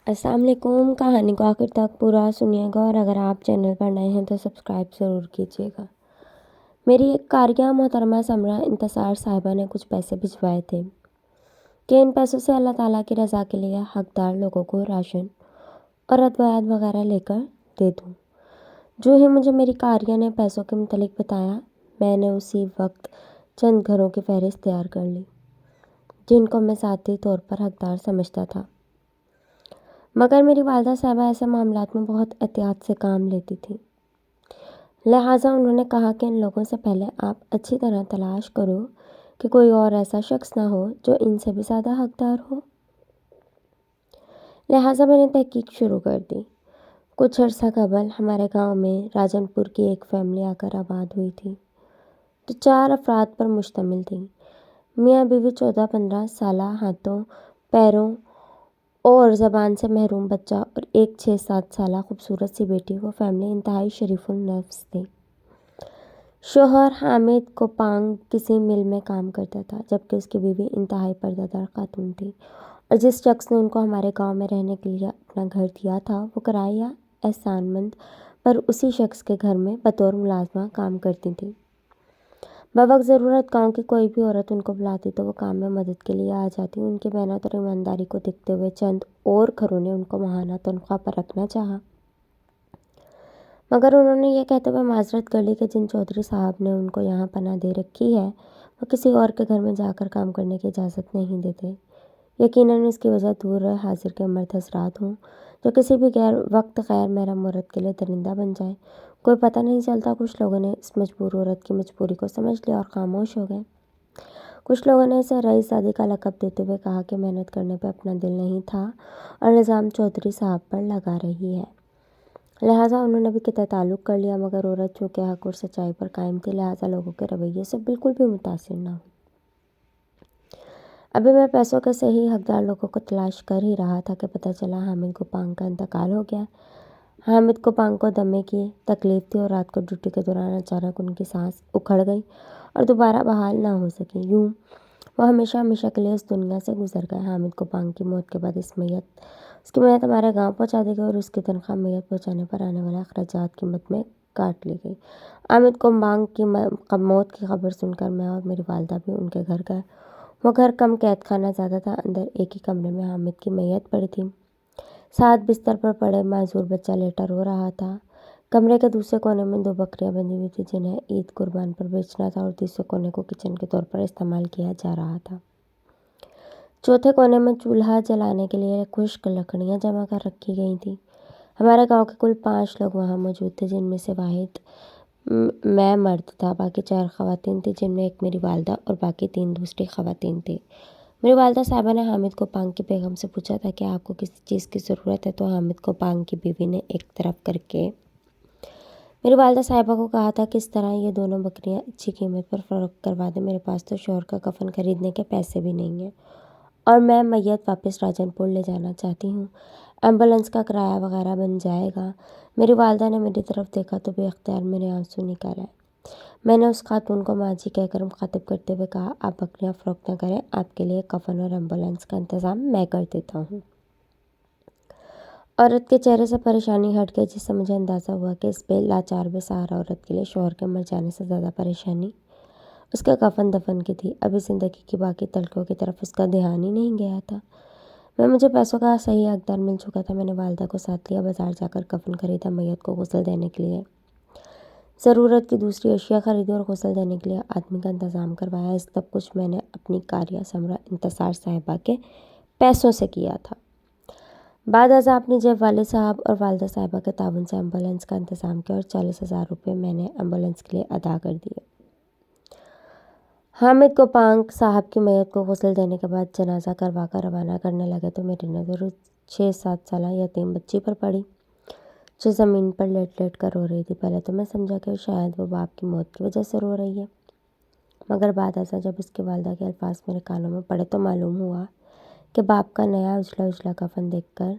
السلام علیکم۔ کہانی کو آخر تک پورا سنیے گا اور اگر آپ چینل پر نئے ہیں تو سبسکرائب ضرور کیجیے گا۔ میری ایک قاریہ محترمہ سمرا انتصار صاحبہ نے کچھ پیسے بھجوائے تھے کہ ان پیسوں سے اللہ تعالیٰ کی رضا کے لیے حقدار لوگوں کو راشن اور ادویات وغیرہ لے کر دے دوں۔ جو ہی مجھے میری قاریہ نے پیسوں کے متعلق بتایا، میں نے اسی وقت چند گھروں کی فہرست تیار کر لی جن کو میں ذاتی طور پر حقدار سمجھتا تھا، مگر میری والدہ صاحبہ ایسے معاملات میں بہت احتیاط سے کام لیتی تھی۔ لہٰذا انہوں نے کہا کہ ان لوگوں سے پہلے آپ اچھی طرح تلاش کرو کہ کوئی اور ایسا شخص نہ ہو جو ان سے بھی زیادہ حقدار ہو۔ لہٰذا میں نے تحقیق شروع کر دی۔ کچھ عرصہ قبل ہمارے گاؤں میں راجن پور کی ایک فیملی آ کر آباد ہوئی تھی جو 4 افراد پر مشتمل تھی: میاں بیوی، 14-15 سالہ ہاتھوں پیروں اور زبان سے محروم بچہ اور ایک 6-7 سالہ خوبصورت سی بیٹی۔ وہ فیملی انتہائی شریف النفس تھی۔ شوہر حامد کوپانگ کسی مل میں کام کرتا تھا، جبکہ اس کی بیوی انتہائی پردہ دار خاتون تھی اور جس شخص نے ان کو ہمارے گاؤں میں رہنے کے لیے اپنا گھر دیا تھا وہ کرایہ احسان مند پر اسی شخص کے گھر میں بطور ملازمہ کام کرتی تھی۔ بوقت ضرورت گاؤں کی کوئی بھی عورت ان کو بلاتی تو وہ کام میں مدد کے لیے آ جاتی۔ ان کی محنت اور ایمانداری کو دیکھتے ہوئے چند اور گھروں نے ان کو ماہانہ تنخواہ پر رکھنا چاہا، مگر انہوں نے یہ کہتے ہوئے معذرت کر لی کہ جن چودھری صاحب نے ان کو یہاں پناہ دے رکھی ہے وہ کسی اور کے گھر میں جا کر کام کرنے کی اجازت نہیں دیتے۔ یقیناً اس کی وجہ دور رہے حاضر کے مرد حضرات ہوں جو کسی بھی غیر محرم عورت کے لیے درندہ بن جائے۔ کوئی پتہ نہیں چلتا۔ کچھ لوگوں نے اس مجبور عورت کی مجبوری کو سمجھ لیا اور خاموش ہو گئے۔ کچھ لوگوں نے اسے رئیس زادی کا لقب دیتے ہوئے کہا کہ محنت کرنے پہ اپنا دل نہیں تھا اور الزام چودھری صاحب پر لگا رہی ہے، لہٰذا انہوں نے بھی قطع تعلق کر لیا۔ مگر عورت چونکہ حق اور سچائی پر قائم تھی، لہٰذا لوگوں کے رویے سے بالکل بھی متاثر نہ ہوئی۔ ابھی میں پیسوں کے صحیح حقدار لوگوں کو تلاش کر ہی رہا تھا کہ پتہ چلا حامد کوپانگ کا انتقال ہو گیا۔ حامد کوپانگ کو دمے کی تکلیف تھی اور رات کو ڈیوٹی کے دوران اچانک ان کی سانس اکھڑ گئی اور دوبارہ بحال نہ ہو سکی۔ یوں وہ ہمیشہ ہمیشہ کے لیے اس دنیا سے گزر گئے۔ حامد کوپانگ کی موت کے بعد اس کی میت ہمارے گاؤں پہنچا دی گئی اور اس کی تنخواہ میت پہنچانے پر آنے والے اخراجات کی مد میں کاٹ لی گئی۔ حامد کوپانگ کی موت کی خبر سن کر میں اور میری والدہ بھی ان کے گھر گئے۔ وہ گھر کم قید خانہ زیادہ تھا۔ اندر ایک ہی کمرے میں حامد کی میت پڑی تھی۔ ساتھ بستر پر پڑے معذور بچہ لیٹا رو رہا تھا۔ کمرے کے دوسرے کونے میں 2 بکریاں بندھی ہوئی تھیں جنہیں عید قربان پر بیچنا تھا اور تیسرے کونے کو کچن کے طور پر استعمال کیا جا رہا تھا۔ چوتھے کونے میں چولہا جلانے کے لیے خشک لکڑیاں جمع کر رکھی گئی تھیں۔ ہمارے گاؤں کے کل 5 لوگ وہاں موجود تھے، جن میں سے واحد میں مرد تھا۔ باقی 4 خواتین تھیں، جن میں ایک میری والدہ اور باقی 3 دوسری خواتین تھیں۔ میری والدہ صاحبہ نے حامد کوپانگ کی بیگم سے پوچھا تھا کہ آپ کو کسی چیز کی ضرورت ہے، تو حامد کوپانگ کی بیوی نے ایک طرف کر کے میری والدہ صاحبہ کو کہا تھا کہ اس طرح یہ دونوں بکریاں اچھی قیمت پر فروخت کروا دیں۔ میرے پاس تو شوہر کا کفن خریدنے کے پیسے بھی نہیں ہیں اور میں میت واپس راجن پور لے جانا چاہتی ہوں۔ ایمبولینس کا کرایہ وغیرہ بن جائے گا۔ میری والدہ نے میری طرف دیکھا تو بے اختیار میرے آنسو نکل آئے۔ میں نے اس خاتون کو ماں جی کہہ کر مخاطب کرتے ہوئے کہا، آپ بکریاں فروخت نہ کریں، آپ کے لیے کفن اور ایمبولینس کا انتظام میں کر دیتا ہوں۔ عورت کے چہرے سے پریشانی ہٹ گئی، جس سے مجھے اندازہ ہوا کہ اس بے لاچار بے سہارا عورت کے لیے شوہر کے مر جانے سے زیادہ پریشانی اس کے کفن دفن کی تھی۔ ابھی زندگی کی باقی تلخیوں کی طرف اس کا دھیان ہی نہیں گیا تھا۔ مجھے پیسوں کا صحیح حقدار مل چکا تھا۔ میں نے والدہ کو ساتھ لیا، بازار جا کر کفن خریدا، میت کو غسل دینے کے لیے ضرورت کی دوسری اشیاء خریدی اور غسل دینے کے لیے آدمی کا انتظام کروایا۔ اس سب کچھ میں نے اپنی قاریہ سمرا انتصار صاحبہ کے پیسوں سے کیا تھا۔ بعد ازاں اپنی جیب والد صاحب اور والدہ صاحبہ کے تعاون سے ایمبولینس کا انتظام کیا اور 40,000 روپے میں نے ایمبولینس کے لیے ادا کر دیے۔ حامد کوپانگ صاحب کی میت کو غسل دینے کے بعد جنازہ کروا کر روانہ کرنے لگے تو میری نظر اس 6-7 سالہ یتیم بچی پر پڑی جو زمین پر لیٹ لیٹ کر رو رہی تھی۔ پہلے تو میں سمجھا کہ شاید وہ باپ کی موت کی وجہ سے رو رہی ہے، مگر بعد ازاں جب اس کی والدہ کے الفاظ میرے کانوں میں پڑے تو معلوم ہوا کہ باپ کا نیا اجلا اجلا کفن دیکھ کر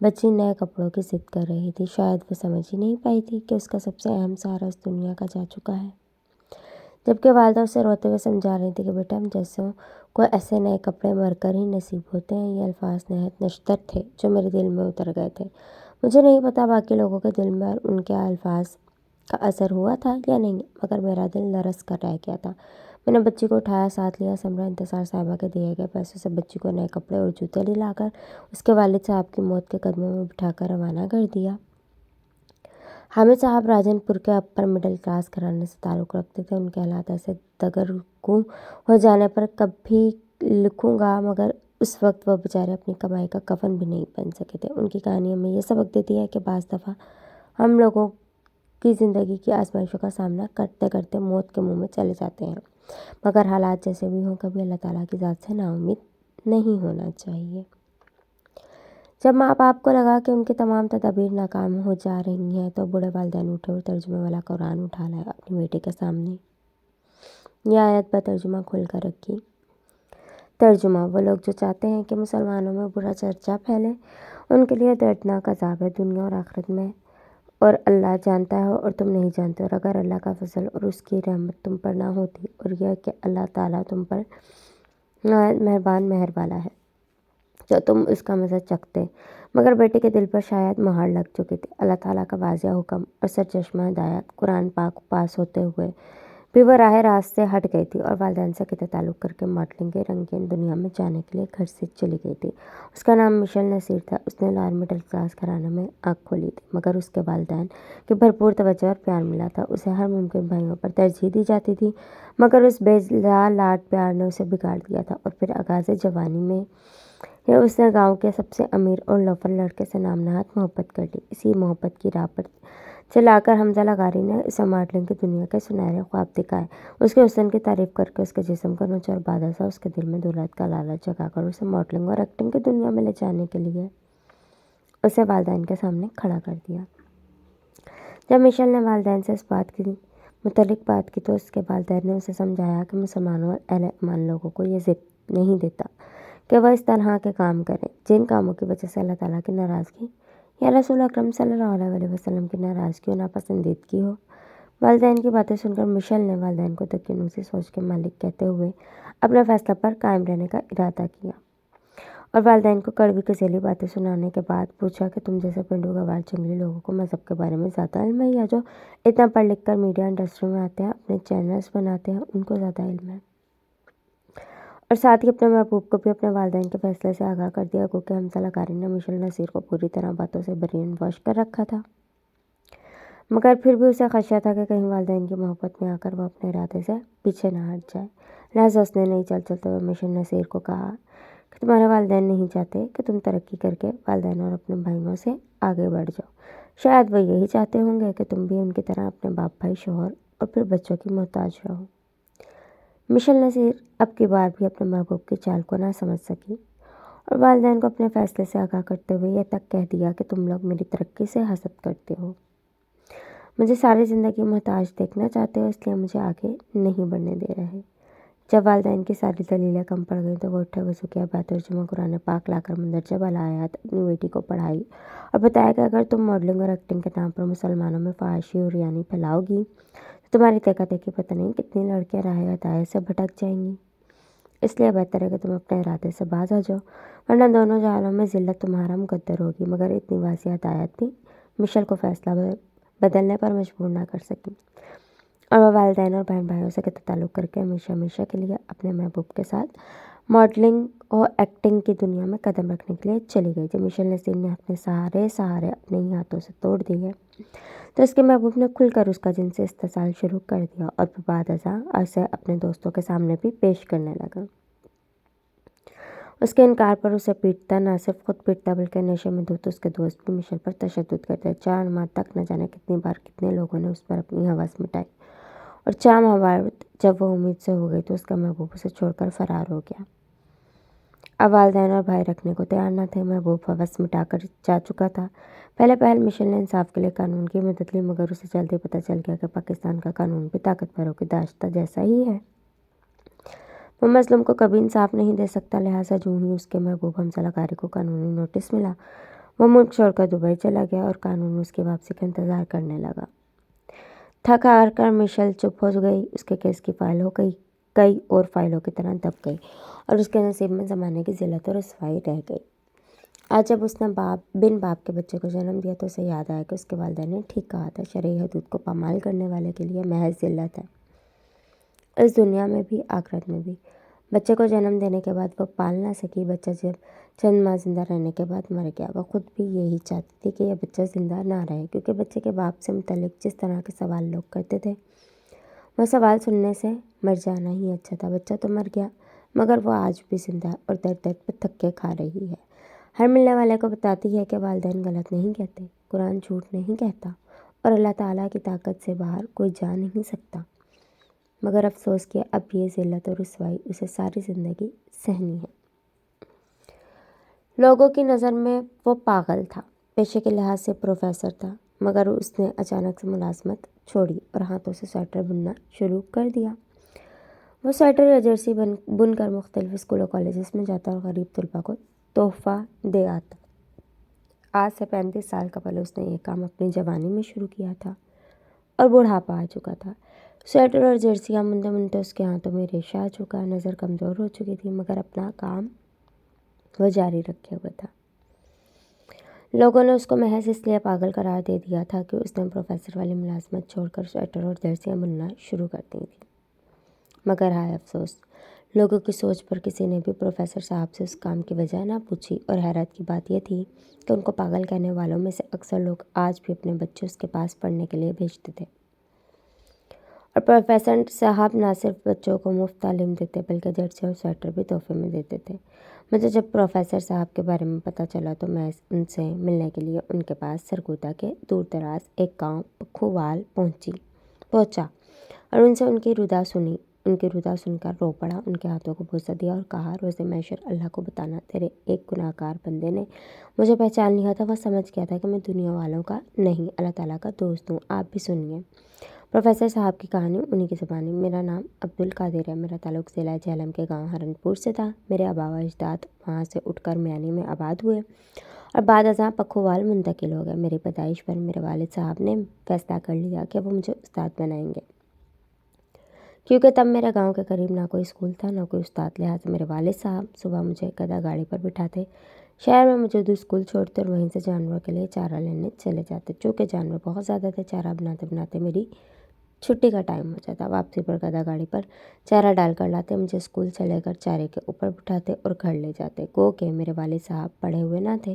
بچی نئے کپڑوں کی ضد کر رہی تھی۔ شاید وہ سمجھ ہی نہیں پائی تھی کہ اس کا سب سے اہم سہارا اس دنیا کا جا چکا ہے، جبکہ والدہ اسے روتے ہوئے سمجھا رہی تھی کہ بیٹا ہم جیسوں کوئی ایسے نئے کپڑے مر کر ہی نصیب ہوتے ہیں۔ یہ الفاظ نہایت نشتر تھے جو میرے دل میں اتر گئے تھے۔ مجھے نہیں پتا باقی لوگوں کے دل میں ان کے الفاظ کا اثر ہوا تھا یا نہیں، مگر میرا دل لرز کر رہ گیا تھا۔ میں نے بچی کو اٹھایا، ساتھ لیا۔ سمرا انتصار صاحبہ کے دیے گئے پیسوں سے بچی کو نئے کپڑے اور جوتے دلا کر اس کے والد صاحب کی موت کے قدموں میں بٹھا کر روانہ کر دیا۔ حامد صاحب راجن پور کے اپر مڈل کلاس گھرانے سے تعلق رکھتے تھے۔ ان کے حالات ایسے دگرگوں ہو جانے پر کب بھی لکھوں گا، مگر اس وقت وہ بیچارے اپنی کمائی کا کفن بھی نہیں پہن سکے تھے۔ ان کی کہانی ہمیں یہ سبق دیتی ہے کہ بعض دفعہ ہم لوگوں کی زندگی کی آزمائشوں کا سامنا کرتے کرتے موت کے منہ میں چلے جاتے ہیں، مگر حالات جیسے بھی ہوں کبھی اللہ تعالیٰ کی ذات سے نا امید نہیں ہونا چاہیے۔ جب ماں باپ کو لگا کہ ان کی تمام تدابیر ناکام ہو جا رہی ہیں تو بوڑھے والدین اٹھے اور ترجمے والا قرآن اٹھا لایا اپنی بیٹی کے سامنے۔ یہ آیت بترجمہ کھول کر رکھی۔ ترجمہ: وہ لوگ جو چاہتے ہیں کہ مسلمانوں میں برا چرچا پھیلے، ان کے لیے دردناک عذاب ہے دنیا اور آخرت میں، اور اللہ جانتا ہے اور تم نہیں جانتے۔ اور اگر اللہ کا فضل اور اس کی رحمت تم پر نہ ہوتی اور یہ کہ اللہ تعالیٰ تم پر مہربان مہر والا ہے تو تم اس کا مزہ چکھتے، مگر بیٹے کے دل پر شاید مہر لگ چکی تھی۔ اللہ تعالیٰ کا واضح حکم اور سرچشمہ ہدایت قرآن پاک پاس ہوتے ہوئے بھی وہ راہ راست سے ہٹ گئی تھی اور والدین سے قطع تعلق کر کے ماڈلنگ کی رنگین دنیا میں جانے کے لیے گھر سے چلی گئی تھی۔ اس کا نام مشیل نصیر تھا۔ اس نے لوئر مڈل کلاس گھرانے میں آنکھ کھولی تھی، مگر اس کے والدین کی بھرپور توجہ اور پیار ملا تھا۔ اسے ہر ممکن بھائیوں پر ترجیح دی جاتی تھی، مگر اس بے جا لاڈ پیار نے اسے بگاڑ دیا تھا، اور پھر آغاز جوانی میں ہی اس نے گاؤں کے سب سے امیر اور لوفر لڑکے سے نام نہاد محبت کر لی۔ اسی محبت کی راہ پر چلا کر حمزہ لغاری نے اسے ماڈلنگ کی دنیا کے سنہرے خواب دکھائے۔ اس کے حسن کی تعریف کر کے اس کے جسم کو نوچا اور بعد ازاں اس کے دل میں دولت کا لالچ جگا کر اسے ماڈلنگ اور ایکٹنگ کی دنیا میں لے جانے کے لیے اسے والدین کے سامنے کھڑا کر دیا۔ جب مشیل نے والدین سے اس بات کی متعلق بات کی تو اس کے والدین نے اسے سمجھایا کہ مسلمانوں اور اہل ایمان لوگوں کو یہ ضد نہیں دیتا کہ وہ اس طرح کے کام کریں جن کاموں کی وجہ سے اللہ تعالیٰ کی ناراضگی یا رسول اکرم صلی اللہ علیہ وسلم کی ناراضگی و ناپسندیدگی ہو۔ والدین کی باتیں سن کر مشیل نے والدین کو دقیانوسی سوچ کے مالک کہتے ہوئے اپنے فیصلہ پر قائم رہنے کا ارادہ کیا، اور والدین کو کڑوی کسیلی باتیں سنانے کے بعد پوچھا کہ تم جیسے پنڈو گوار جنگلی لوگوں کو مذہب کے بارے میں زیادہ علم ہے یا جو اتنا پڑھ لکھ کر میڈیا انڈسٹری میں آتے ہیں، اپنے چینلز بناتے ہیں، ان کو زیادہ علم ہے؟ اور ساتھ ہی اپنے محبوب کو بھی اپنے والدین کے فیصلے سے آگاہ کر دیا، گوکہ حمزہ لغاری نے مشیل نصیر کو پوری طرح باتوں سے برین واش کر رکھا تھا، مگر پھر بھی اسے خدشہ تھا کہ کہیں والدین کی محبت میں آ کر وہ اپنے ارادے سے پیچھے نہ ہٹ جائے۔ لہٰذا اس نے نہیں چلتے ہوئے مشیل نصیر کو کہا کہ تمہارے والدین نہیں چاہتے کہ تم ترقی کر کے والدین اور اپنے بھائیوں سے آگے بڑھ جاؤ، شاید وہ یہی چاہتے ہوں گے کہ تم بھی ان کی طرح اپنے باپ، بھائی، شوہر اور پھر بچوں کی محتاج رہو۔ مشیل نصیر اب کی بار بھی اپنے محبوب کی چال کو نہ سمجھ سکی اور والدین کو اپنے فیصلے سے آگاہ کرتے ہوئے یہ تک کہہ دیا کہ تم لوگ میری ترقی سے حسد کرتے ہو، مجھے ساری زندگی محتاج دیکھنا چاہتے ہو، اس لیے مجھے آگے نہیں بڑھنے دے رہے۔ جب والدین کی ساری دلیلیں کم پڑ گئیں تو وہ اٹھے، وضو کیا، بیت قرآن پاک لا کر مندرجہ بالا آیات اپنی بیٹی کو پڑھائی اور بتایا کہ اگر تم ماڈلنگ اور ایکٹنگ کے نام پر مسلمانوں میں فحاشی اور ریانی پھیلاؤ گی تو تمہاری دیکھا دیکھی پتہ نہیں کتنی لڑکیاں راہ ہدایت سے بھٹک جائیں گی، اس لیے بہتر ہے کہ تم اپنے ارادے سے باز آ جاؤ، ورنہ دونوں جہانوں میں ذلت تمہارا مقدر ہوگی۔ مگر اتنی واضح ہدایت بھی مشیل کو فیصلہ بدلنے پر مجبور نہ کر سکی، اور وہ والدین اور بہن بھائیوں سے قطع تعلق کر کے ہمیشہ ہمیشہ کے لیے اپنے محبوب کے ساتھ ماڈلنگ اور ایکٹنگ کی دنیا میں قدم رکھنے کے لیے چلی گئی۔ جب مشیل نصیر نے اپنے سارے اپنے ہی ہاتھوں سے توڑ دیے تو اس کے محبوب نے کھل کر اس کا جن سے استحصال شروع کر دیا اور پھر بعد ازاں اسے اپنے دوستوں کے سامنے بھی پیش کرنے لگا۔ اس کے انکار پر اسے پیٹتا، نہ صرف خود پیٹتا بلکہ نشے میں دھت اس کے دوست بھی مشیل پر تشدد کرتے۔ 4 ماہ تک نہ جانے کتنی بار کتنے لوگوں نے اس پر اپنی ہوس مٹائی، اور 4 ماہ بعد جب وہ امید سے ہو گئی تو اس کا محبوب اسے چھوڑ کر فرار ہو گیا۔ اب والدین اور بھائی رکھنے کو تیار نہ تھے، محبوب ہوس مٹا کر جا چکا تھا۔ پہلے مشیل نے انصاف کے لیے قانون کی مدد لی، مگر اسے جلدی پتہ چل گیا کہ پاکستان کا قانون بھی طاقتوروں کی داشتہ جیسا ہی ہے، وہ مظلوم کو کبھی انصاف نہیں دے سکتا۔ لہٰذا جو ہی اس کے محبوب حمزہ لغاری کو قانونی نوٹس ملا، وہ ملک چھوڑ کر دبئی چلا گیا اور قانون اس کی واپسی کا انتظار کرنے لگا۔ تھک ہار کر مشیل چپ ہو گئی، اس کے کیس کی فائل ہو گئی کئی اور فائلوں کی طرح دب گئی اور اس کے نصیب میں زمانے کی ذلت اور رسوائی رہ گئی۔ آج جب اس نے بن باپ کے بچے کو جنم دیا تو اسے یاد آیا کہ اس کے والدین نے ٹھیک کہا تھا، شرعی حدود کو پامال کرنے والے کے لیے محض ذلت ہے، اس دنیا میں بھی آخرت میں بھی۔ بچے کو جنم دینے کے بعد وہ پال نہ سکی، بچہ جب چند ماہ زندہ رہنے کے بعد مر گیا۔ وہ خود بھی یہی چاہتی تھی کہ یہ بچہ زندہ نہ رہے، کیونکہ بچے کے باپ سے متعلق جس طرح کے سوال لوگ کرتے تھے وہ سوال سننے سے مر جانا ہی اچھا تھا۔ بچہ تو مر گیا مگر وہ آج بھی زندہ ہے اور درد درد پہ تھکے کھا رہی ہے۔ ہر ملنے والے کو بتاتی ہے کہ والدین غلط نہیں کہتے، قرآن جھوٹ نہیں کہتا اور اللہ تعالیٰ کی طاقت سے باہر کوئی جا نہیں سکتا، مگر افسوس کہ اب یہ ذلت اور رسوائی اسے ساری زندگی سہنی ہے۔ لوگوں کی نظر میں وہ پاگل تھا، پیشے کے لحاظ سے پروفیسر تھا، مگر اس نے اچانک سے ملازمت چھوڑی اور ہاتھوں سے سویٹر بننا شروع کر دیا۔ وہ سویٹر یا جرسی بن کر مختلف اسکولوں کالجز میں جاتا اور غریب طلباء کو تحفہ دے آتا۔ آج سے 35 سال قبل اس نے یہ کام اپنی جوانی میں شروع کیا تھا اور بڑھاپا آ چکا تھا۔ سویٹر اور جرسیاں بنتے بنتے اس کے ہاتھوں میں ریشہ آ چکا، نظر کمزور ہو چکی تھی، مگر اپنا کام وہ جاری رکھے ہوئے تھا۔ لوگوں نے اس کو محض اس لیے پاگل قرار دے دیا تھا کہ اس نے پروفیسر والی ملازمت چھوڑ کر سویٹر اور جرسیاں بننا شروع کر دی تھی۔ مگر ہائے افسوس، لوگوں کی سوچ پر کسی نے بھی پروفیسر صاحب سے اس کام کی وجہ نہ پوچھی، اور حیرت کی بات یہ تھی کہ ان کو پاگل کہنے والوں میں سے اکثر لوگ آج بھی اپنے بچے اس کے پاس پڑھنے کے لیے بھیجتے تھے، اور پروفیسر صاحب نہ صرف بچوں کو مفت تعلیم دیتے بلکہ جرسی اور سویٹر بھی تحفے میں دیتے تھے۔ مجھے جب پروفیسر صاحب کے بارے میں پتہ چلا تو میں ان سے ملنے کے لیے ان کے پاس سرگودا کے دور دراز ایک گاؤں پکھووال پہنچا اور ان سے ان کی ردا سنی۔ ان کی ردا سن کر رو پڑا، ان کے ہاتھوں کو بوسہ دیا اور کہا، روز محشر اللہ کو بتانا، تیرے ایک گناہ گار بندے نے مجھے پہچان لیا تھا۔ وہ سمجھ گیا تھا کہ میں دنیا والوں کا نہیں اللہ تعالیٰ کا دوست ہوں۔ آپ بھی سنیے پروفیسر صاحب کی کہانی انہی کی زبانی۔ میرا نام عبدالقادر ہے، میرا تعلق ضلع جہلم کے گاؤں ہرن پور سے تھا۔ میرے آبا و اجداد وہاں سے اٹھ کر میانی میں آباد ہوئے اور بعد ازاں پکھووال منتقل ہو گئے۔ میری پیدائش پر میرے والد صاحب نے فیصلہ کر لیا کہ وہ مجھے استاد بنائیں گے، کیونکہ تب میرے گاؤں کے قریب نہ کوئی اسکول تھا نہ کوئی استاد، لہٰذا میرے والد صاحب صبح مجھے گدھا گاڑی پر بٹھاتے، شہر میں موجود اسکول چھوڑتے اور وہیں سے جانوروں کے لیے چارہ لینے چلے جاتے۔ چونکہ جانور بہت زیادہ تھے، چارہ بناتے بناتے میری چھٹی کا ٹائم ہو جاتا۔ واپسی پر گدھا گاڑی پر چارہ ڈال کر لاتے، مجھے اسکول سے لے کر چارے کے اوپر بٹھاتے اور گھر لے جاتے۔ گو کہ میرے والد صاحب پڑھے ہوئے نہ تھے،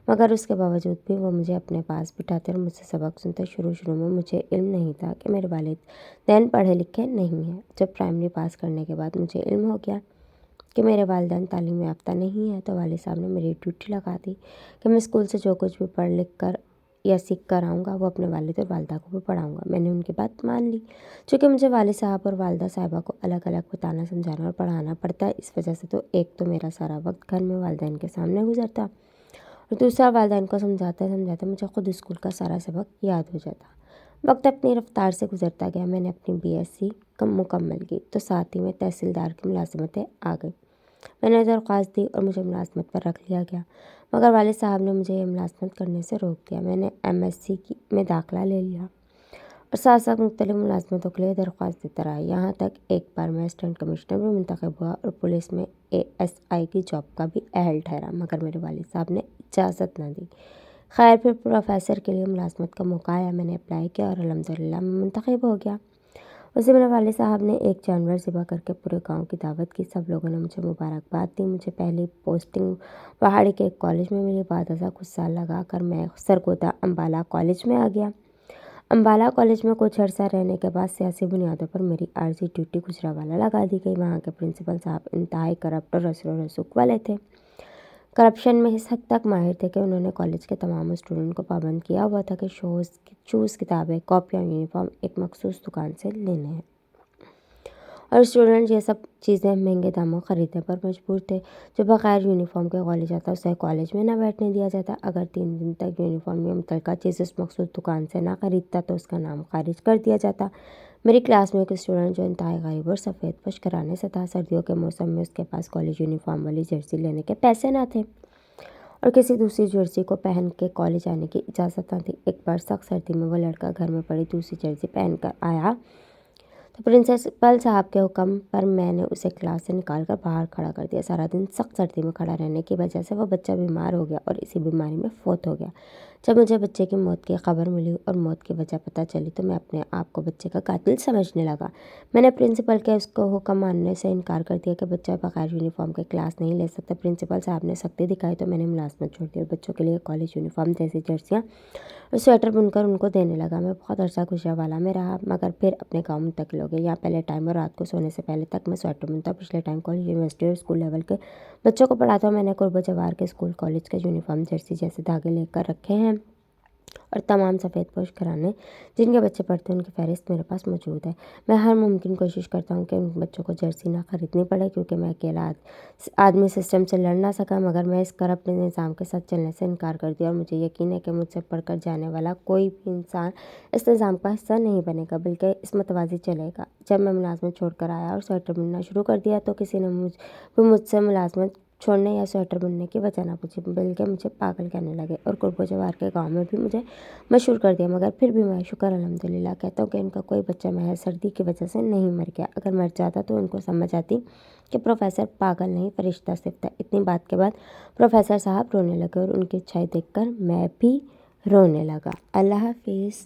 مگر اس کے باوجود بھی وہ مجھے اپنے پاس بٹھاتے اور مجھ سے سبق سنتے۔ شروع میں مجھے علم نہیں تھا کہ میرے والدین پڑھے لکھے نہیں ہیں۔ جب پرائمری پاس کرنے کے بعد مجھے علم ہو گیا کہ میرے والدین تعلیم یافتہ نہیں ہیں تو والد صاحب نے میری ڈیوٹی لگا دی کہ میں اسکول سے جو کچھ بھی پڑھ لکھ کر یا سیکھ کر آؤں گا وہ اپنے والد اور والدہ کو بھی پڑھاؤں گا۔ میں نے ان کی بات مان لی، چونکہ مجھے والد صاحب اور والدہ صاحبہ کو الگ الگ بتانا، سمجھانا اور پڑھانا پڑتا ہے۔ اس وجہ سے تو ایک تو میرا سارا وقت گھر میں والدین کے سامنے گزرتا اور دوسرا والدین کو سمجھاتے سمجھاتے مجھے خود اسکول کا سارا سبق یاد ہو جاتا۔ وقت اپنی رفتار سے گزرتا گیا۔ میں نے اپنی BSc مکمل کی تو ساتھ ہی میں تحصیلدار کی ملازمتیں آ گئی۔ میں نے درخواست دی اور مجھے ملازمت پر رکھ لیا گیا، مگر والد صاحب نے مجھے یہ ملازمت کرنے سے روک دیا۔ میں نے MSc میں داخلہ لے لیا اور ساتھ ساتھ مختلف ملازمتوں کے لیے درخواست دیتا رہا، یہاں تک ایک بار میں اسسٹنٹ کمشنر بھی منتخب ہوا اور پولیس میں ASI کی جاب کا بھی اہل ٹھہرا، مگر میرے والد صاحب نے اجازت نہ دی۔ خیر پھر پروفیسر کے لیے ملازمت کا موقع آیا، میں نے اپلائی کیا اور الحمدللہ میں منتخب ہو گیا۔ اس دن میرے والد صاحب نے ایک جانور ذبح کر کے پورے گاؤں کی دعوت کی۔ سب لوگوں نے مجھے مبارکباد دی۔ مجھے پہلی پوسٹنگ پہاڑی کے ایک کالج میں ملی۔ بعد ازاں کچھ سال لگا کر میں سرگودا امبالہ کالج میں آ گیا۔ امبالہ کالج میں کچھ عرصہ رہنے کے بعد سیاسی بنیادوں پر میری عارضی ڈیوٹی گجرانوالہ لگا دی گئی۔ وہاں کے پرنسپل صاحب انتہائی کرپٹ اور رسل و رسوخ والے تھے، کرپشن میں اس حد تک ماہر تھے کہ انہوں نے کالج کے تمام اسٹوڈنٹ کو پابند کیا ہوا تھا کہ شوز، کتابیں، کاپیاں، یونیفارم ایک مخصوص دکان سے لینے ہیں، اور اسٹوڈنٹ یہ سب چیزیں مہنگے داموں خریدنے پر مجبور تھے۔ جو بغیر یونیفارم کے کالج آتا اسے کالج میں نہ بیٹھنے دیا جاتا۔ اگر 3 دن تک یونیفارم یا متعلقہ چیز اس مخصوص دکان سے نہ خریدتا تو اس کا نام خارج کر دیا جاتا۔ میری کلاس میں ایک اسٹوڈنٹ جو انتہائی غریب اور سفید پوش گھرانے سے تھا، سردیوں کے موسم میں اس کے پاس کالج یونیفارم والی جرسی لینے کے پیسے نہ تھے اور کسی دوسری جرسی کو پہن کے کالج آنے کی اجازت نہ تھی۔ ایک بار سخت سردی میں وہ لڑکا گھر میں پڑی دوسری جرسی پہن کر آیا تو پرنسپل صاحب کے حکم پر میں نے اسے کلاس سے نکال کر باہر کھڑا کر دیا۔ سارا دن سخت سردی میں کھڑا رہنے کی وجہ سے وہ بچہ بیمار ہو گیا اور اسی بیماری میں فوت ہو گیا۔ جب مجھے بچے کی موت کی خبر ملی اور موت کی وجہ پتہ چلی تو میں اپنے آپ کو بچے کا قاتل سمجھنے لگا۔ میں نے پرنسپل کے اس کو حکم ماننے سے انکار کر دیا کہ بچہ بغیر یونیفارم کے کلاس نہیں لے سکتا۔ پرنسپل صاحب نے سختی دکھائی تو میں نے ملازمت چھوڑ دی اور بچوں کے لیے کالج یونیفارم جیسی جرسیاں اور سویٹر بن کر ان کو دینے لگا۔ میں بہت عرصہ گوجرانوالہ میں رہا مگر پھر اپنے گاؤں منتقل ہو گیا۔ یہاں پہلے ٹائم اور رات کو سونے سے پہلے تک میں سویٹر بنتا ہوں۔ پچھلے ٹائم کالج، یونیورسٹی اور اسکول لیول کے بچوں کو پڑھاتا ہوں۔ میں نے قرب و جوار کے اسکول کالج کے یونیفارم جرسی جیسے دھاگے لے کر رکھے ہیں اور تمام سفید پوش گھرانے جن کے بچے پڑھتے ہیں ان کی فہرست میرے پاس موجود ہے۔ میں ہر ممکن کوشش کرتا ہوں کہ ان بچوں کو جرسی نہ خریدنی پڑے کیونکہ میں اکیلا آدمی سسٹم سے لڑ نہ سکا، مگر میں اس کر اپنے نظام کے ساتھ چلنے سے انکار کر دیا اور مجھے یقین ہے کہ مجھ سے پڑھ کر جانے والا کوئی بھی انسان اس نظام کا حصہ نہیں بنے گا بلکہ اس متوازی چلے گا۔ جب میں ملازمت چھوڑ کر آیا اور سویٹر بننا شروع کر دیا تو کسی نے مجھ سے ملازمت چھوڑنے یا سویٹر بننے کی وجہ نہ پوچھی بلکہ مجھے پاگل کہنے لگے اور قرب و جوار کے گاؤں میں بھی مجھے مشہور کر دیا، مگر پھر بھی میں شکر الحمدللہ کہتا ہوں کہ ان کا کوئی بچہ محض سردی کی وجہ سے نہیں مر گیا۔ اگر مر جاتا تو ان کو سمجھ آتی کہ پروفیسر پاگل نہیں فرشتہ صفت ہے۔ اتنی بات کے بعد پروفیسر صاحب رونے لگے اور ان کی اچھائی دیکھ کر میں بھی رونے لگا۔ اللہ حافظ۔